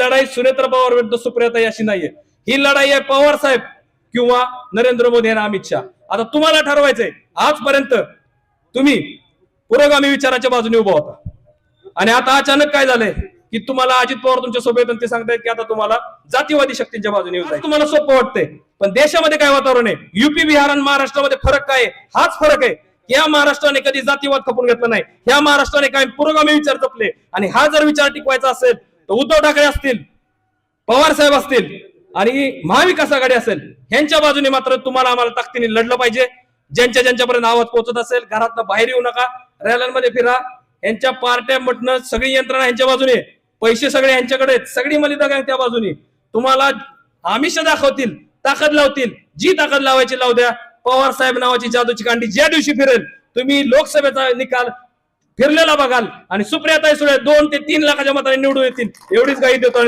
लढाई सुनेत्र पवार विरुद्ध सुप्रियाताई अशी नाहीये, ही लढाई आहे पवार साहेब किंवा नरेंद्र मोदी आणि अमित शहा. आता तुम्हाला ठरवायचंय. आजपर्यंत तुम्ही पुरोगामी विचाराच्या बाजूने उभा होता आणि आता अचानक काय झालंय की तुम्हाला अजित पवार तुमच्या सोबत ते सांगतायत की आता तुम्हाला जातीवादी शक्तींच्या बाजूने येऊ जाईल. तुम्हाला सोपं वाटतंय, पण देशामध्ये काय वातावरण आहे, युपी बिहार आणि महाराष्ट्रामध्ये फरक काय आहे? हाच फरक आहे. या महाराष्ट्राने कधी जातीवाद खपून घेतला नाही, या महाराष्ट्राने काय पुरोगामी विचार जपले. आणि हा जर विचार टिकवायचा असेल तर उद्धव ठाकरे असतील, पवार साहेब असतील आणि महाविकास आघाडी असेल, ह्यांच्या बाजूने मात्र तुम्हाला आम्हाला ताकदीने लढलं पाहिजे. ज्यांच्यापर्यंत आवाज पोहोचत असेल, घरातनं बाहेर येऊ नका, रॅल्यांमध्ये फिरा. यांच्या पार्ट्या म्हटणं सगळी यंत्रणा यांच्या बाजूने, पैसे सगळे यांच्याकडे, सगळी मलिदा गँग त्या बाजूने. तुम्हाला आमिष दाखवतील, ताकद लावतील, जी ताकद लावायची लावू द्या. पवार साहेब नावाची जादूची कांडी ज्या दिवशी फिरेल, तुम्ही लोकसभेचा निकाल फिरलेला बघाल आणि सुप्रियाताई सुळे 2 ते 3 लाखाच्या मताने निवडून येतील, एवढीच गाई देतो.